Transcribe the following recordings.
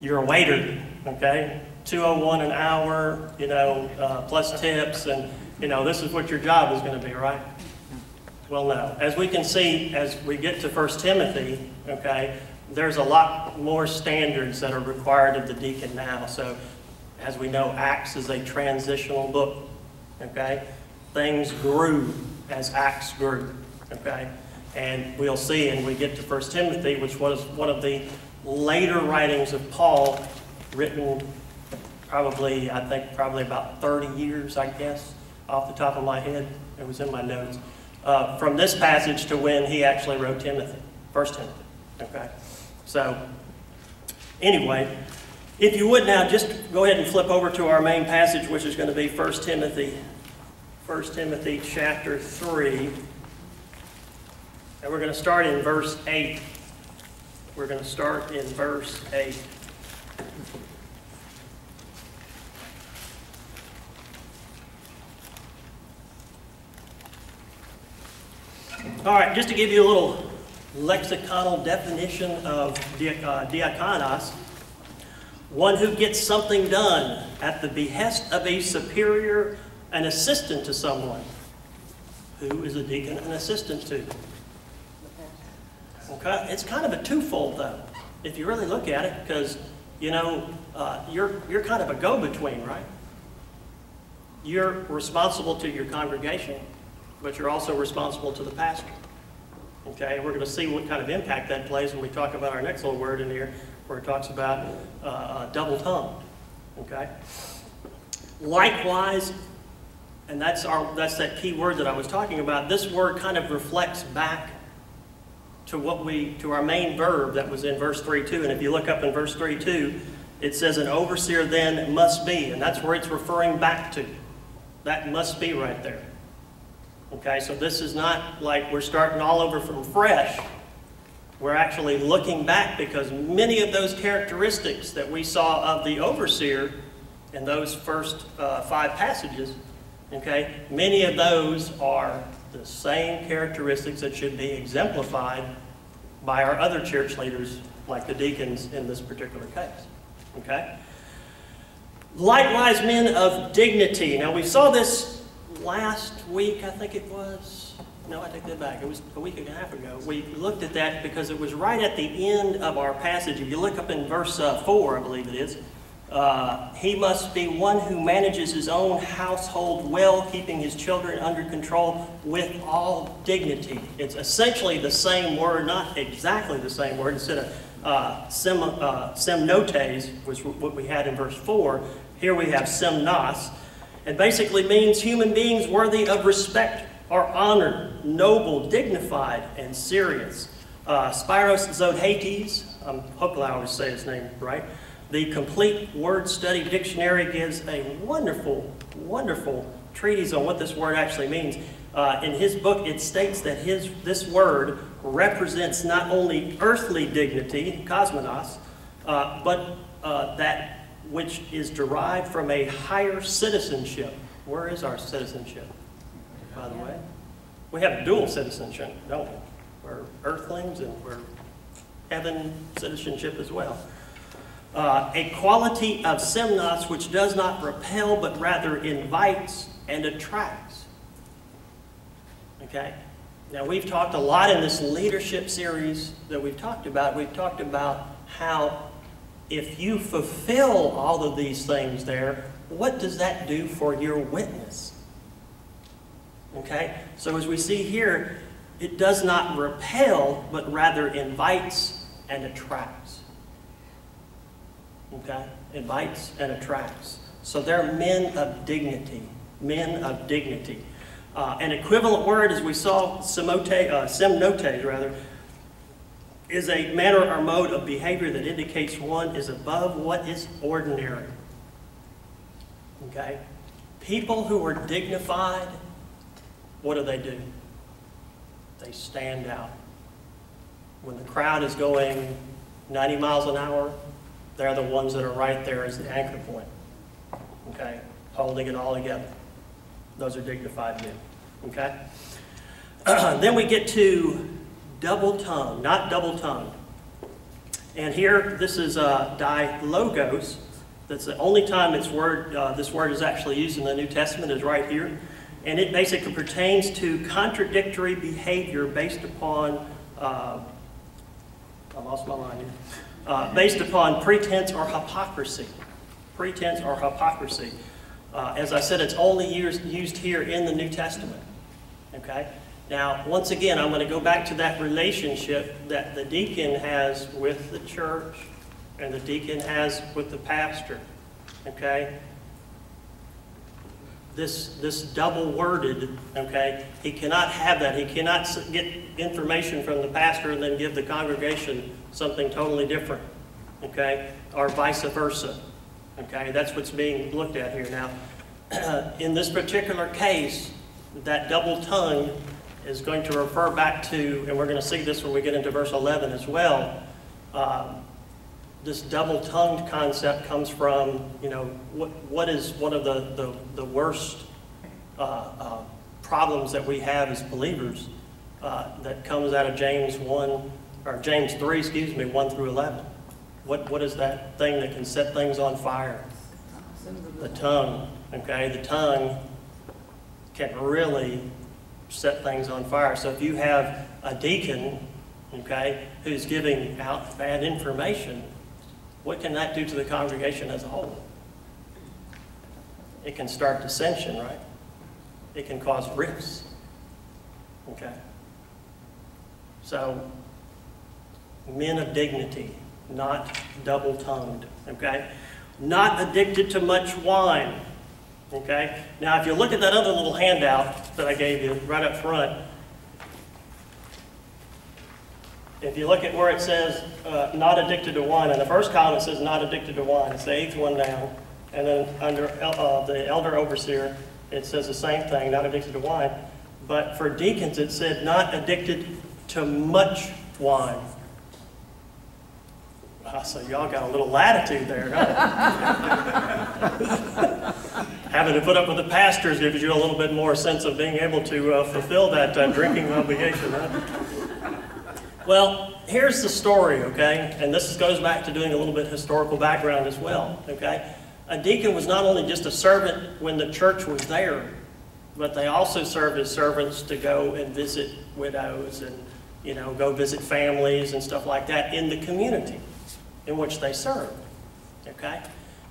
you're a waiter, okay? $2.01 an hour, plus tips, and this is what your job is going to be, right? Well, no. As we can see, as we get to 1 Timothy, okay, there's a lot more standards that are required of the deacon now. So, as we know, Acts is a transitional book, okay? Things grew as Acts grew, okay? And we'll see, and we get to 1 Timothy, which was one of the later writings of Paul, written probably about 30 years, I guess, off the top of my head. It was in my notes. From this passage to when he actually wrote Timothy, 1 Timothy, okay? So, anyway, if you would now, just go ahead and flip over to our main passage, which is going to be 1 Timothy chapter 3. And we're going to start in verse 8. We're going to start in verse 8. All right, just to give you a little lexiconal definition of diakonos, one who gets something done at the behest of a superior, an assistant to someone. Who is a deacon an assistant to? Okay, it's kind of a twofold though, if you really look at it, because you're kind of a go-between, right? You're responsible to your congregation, but you're also responsible to the pastor. Okay, and we're going to see what kind of impact that plays when we talk about our next little word in here, where it talks about double tongue. Okay. Likewise, and that's that key word that I was talking about. This word kind of reflects back to our main verb that was in verse 3:2. And if you look up in verse 3:2, it says an overseer then must be, and that's where it's referring back to. That must be right there. Okay, so this is not like we're starting all over from fresh. We're actually looking back, because many of those characteristics that we saw of the overseer in those first 5 passages, okay, many of those are the same characteristics that should be exemplified by our other church leaders, like the deacons in this particular case. Okay? Likewise, men of dignity. Now, we saw this last week, I think it was. No, I take that back. It was a week and a half ago. We looked at that because it was right at the end of our passage. If you look up in verse 4, I believe it is, he must be one who manages his own household well, keeping his children under control with all dignity. It's essentially the same word, not exactly the same word. Instead of semnotes, was what we had in verse 4, here we have semnos. It basically means human beings worthy of respect are honored, noble, dignified, and serious. Spiros Zodhates, hopefully I always say his name right. The Complete Word Study Dictionary gives a wonderful, wonderful treatise on what this word actually means. In his book, it states that this word represents not only earthly dignity, cosmonos, but that which is derived from a higher citizenship. Where is our citizenship, by the way? We have dual citizenship, don't we? We're earthlings and we're heaven citizenship as well. A quality of semnos which does not repel but rather invites and attracts. Okay? Now, we've talked a lot in this leadership series that we've talked about how if you fulfill all of these things there, what does that do for your witness? Okay? So as we see here, it does not repel, but rather invites and attracts. Okay? Invites and attracts. So they're men of dignity. Men of dignity. An equivalent word, as we saw, semnotes, rather, is a manner or mode of behavior that indicates one is above what is ordinary. Okay? People who are dignified, what do? They stand out. When the crowd is going 90 miles an hour, they're the ones that are right there as the anchor point. Okay? Holding it all together. Those are dignified men. Okay? Then we get to double tongue, not double tongue. And here, this is dilogos. That's the only time this word is actually used in the New Testament, is right here. And it basically pertains to contradictory behavior based upon, I lost my line here, based upon pretense or hypocrisy. Pretense or hypocrisy. As I said, it's only used here in the New Testament. Okay? Now, once again, I'm going to go back to that relationship that the deacon has with the church and the deacon has with the pastor. Okay? This double-worded, okay, he cannot have that. He cannot get information from the pastor and then give the congregation something totally different, okay, or vice versa. Okay, that's what's being looked at here now. In this particular case, that double tongue is going to refer back to, and we're going to see this when we get into verse 11 as well. This double-tongued concept comes from, you know, what is one of the worst problems that we have as believers that comes out of James 3, excuse me, 1 through 11. What is that thing that can set things on fire? The tongue, okay? The tongue can really set things on fire. So if you have a deacon, okay, who's giving out bad information, what can that do to the congregation as a whole? It can start dissension, right? It can cause rifts, okay? So, men of dignity, not double-tongued, okay? Not addicted to much wine, okay? Now, if you look at that other little handout that I gave you right up front, if you look at where it says not addicted to wine, in the first column it says not addicted to wine. It's the 8th one down. And then under the elder overseer, it says the same thing, not addicted to wine. But for deacons, it said not addicted to much wine. So y'all got a little latitude there, huh? Having to put up with the pastors gives you a little bit more sense of being able to fulfill that drinking obligation, right? Well, here's the story, okay? And this goes back to doing a little bit of historical background as well, okay? A deacon was not only just a servant when the church was there, but they also served as servants to go and visit widows and, you know, go visit families and stuff like that in the community in which they served, okay?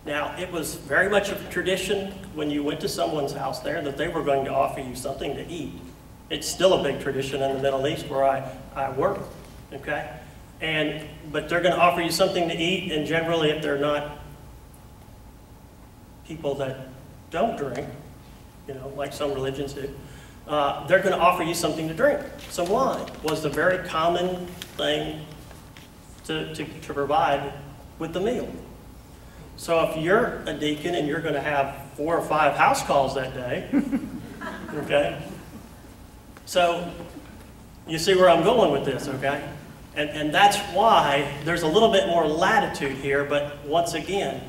Now, it was very much of a tradition when you went to someone's house there that they were going to offer you something to eat. It's still a big tradition in the Middle East where I work, okay? But they're going to offer you something to eat, and generally if they're not people that don't drink, you know, like some religions do, they're going to offer you something to drink. Some wine was the very common thing to provide with the meal. So if you're a deacon and you're going to have 4 or 5 house calls that day, okay? So you see where I'm going with this, okay? And that's why there's a little bit more latitude here, but once again,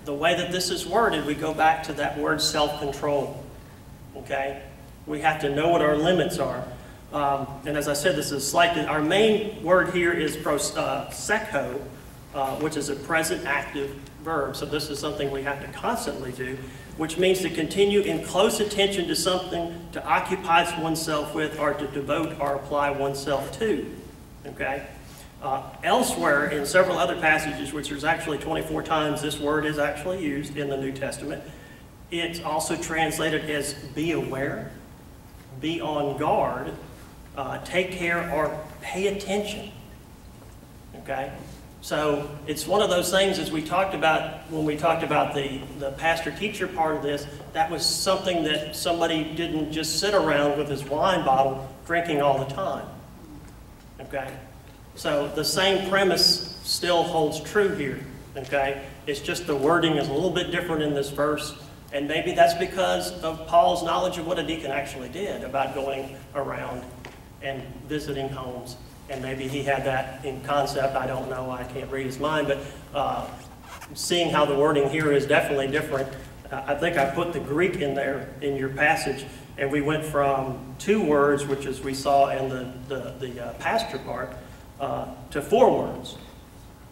the way that this is worded, we go back to that word self-control, okay? We have to know what our limits are. And as I said, this is slightly, our main word here is proseko, which is a present active verb. So this is something we have to constantly do, which means to continue in close attention to something, to occupy oneself with, or to devote or apply oneself to, okay? Elsewhere, in several other passages, which there's actually 24 times this word is actually used in the New Testament, it's also translated as be aware, be on guard, take care, or pay attention, okay? So it's one of those things, as we talked about when we talked about the pastor-teacher part of this, that was something that somebody didn't just sit around with his wine bottle drinking all the time, okay? So the same premise still holds true here, okay? It's just the wording is a little bit different in this verse, and maybe that's because of Paul's knowledge of what a deacon actually did about going around and visiting homes. And maybe he had that in concept. I don't know. I can't read his mind. But seeing how the wording here is definitely different, I think I put the Greek in there in your passage. And we went from 2 words, which as we saw in the pastor part, to 4 words.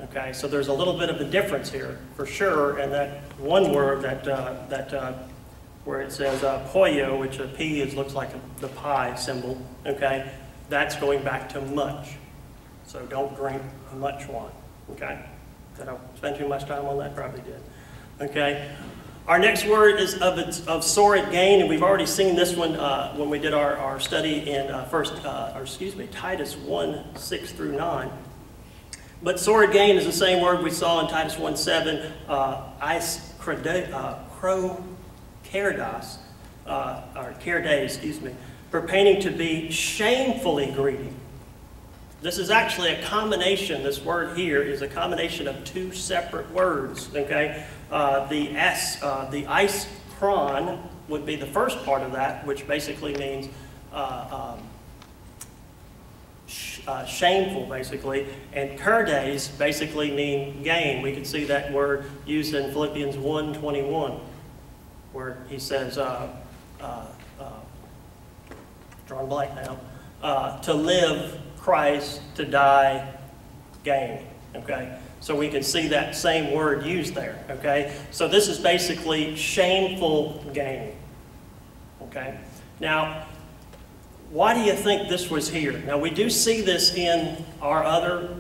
Okay, so there's a little bit of a difference here, for sure, and that one word where it says poio, which a P looks like the pi symbol, okay, that's going back to much. So don't drink much wine, okay? Did I spend too much time on that? Probably did. Okay. Our next word is of sordid gain, and we've already seen this one when we did our study in Titus 1, 6 through 9. But sordid gain is the same word we saw in Titus 1:7, pertaining to be shamefully greedy. This is actually a combination. This word here is a combination of two separate words. Okay, the iskron would be the first part of that, which basically means shameful, basically, and kerdes basically mean gain. We can see that word used in Philippians 1:21, where he says, drawing blank now, to live Christ, to die gain. Okay, so we can see that same word used there. Okay, so this is basically shameful gain. Okay, now, why do you think this was here? Now, we do see this in our other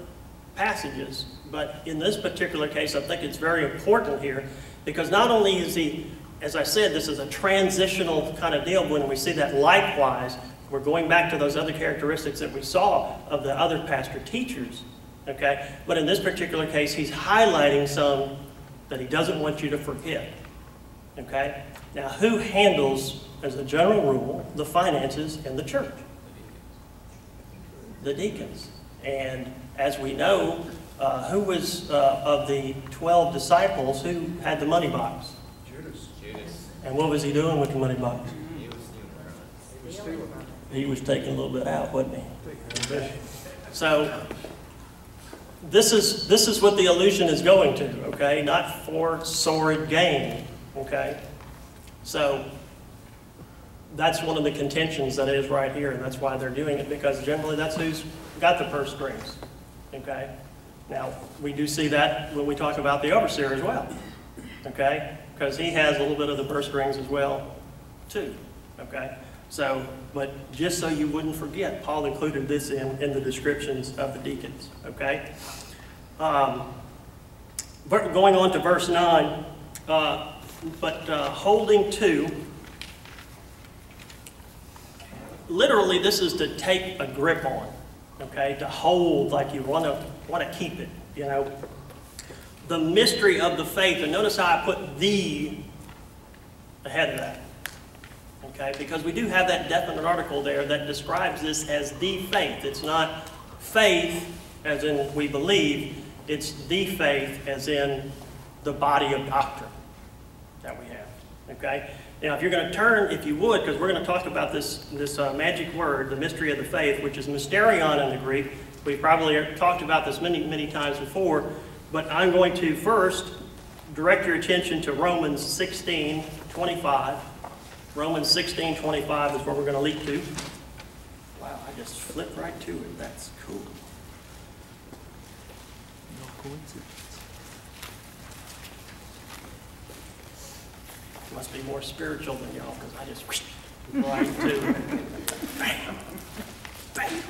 passages, but in this particular case, I think it's very important here, because not only is he, as I said, this is a transitional kind of deal. When we see that likewise, we're going back to those other characteristics that we saw of the other pastor teachers, okay? But in this particular case, he's highlighting some that he doesn't want you to forget, okay? Now, who handles, as a general rule, the finances in the church? The deacons. And as we know, who was of the 12 disciples, who had the money box? Judas. And what was he doing with the money box? He was taking a little bit out, wasn't he? So this is what the allusion is going to, okay? Not for sordid gain, okay? So that's one of the contentions that is right here, and that's why they're doing it, because generally that's who's got the purse strings, okay? Now, we do see that when we talk about the overseer as well, okay? Because he has a little bit of the purse strings as well, too, okay? So, but just so you wouldn't forget, Paul included this in the descriptions of the deacons, okay? Going on to verse 9, holding to, literally this is to take a grip on, okay? To hold like you want to keep it, you know? The mystery of the faith, and notice how I put the ahead of that. Okay, because we do have that definite article there that describes this as the faith. It's not faith as in we believe, it's the faith as in the body of doctrine that we have. Okay, now if you're going to turn, if you would, because we're going to talk about this magic word, the mystery of the faith, which is mysterion in the Greek. We've probably talked about this many times before, but I'm going to first direct your attention to Romans 16:25. Romans 16:25 is where we're going to leap to. Wow, I just flipped right to it. That's cool. No coincidence. Must be more spiritual than y'all, because I just right to it. Bam. Bam.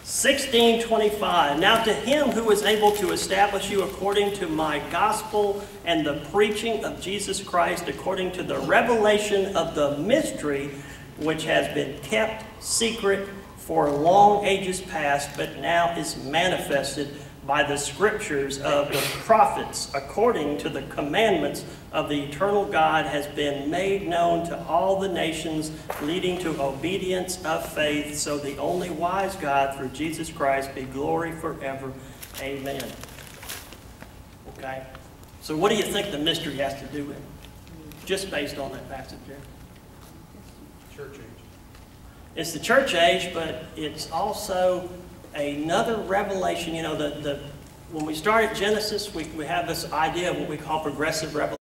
16:25. Now to him who is able to establish you according to my gospel and the preaching of Jesus Christ, according to the revelation of the mystery which has been kept secret for long ages past, but now is manifested by the scriptures of the prophets, according to the commandments of the eternal God, has been made known to all the nations, leading to obedience of faith. So the only wise God, through Jesus Christ, be glory forever. Amen. Okay? So what do you think the mystery has to do with it? Just based on that passage there. Church age. It's the church age, but it's also another revelation. You know, when we start at Genesis, we have this idea of what we call progressive revelation.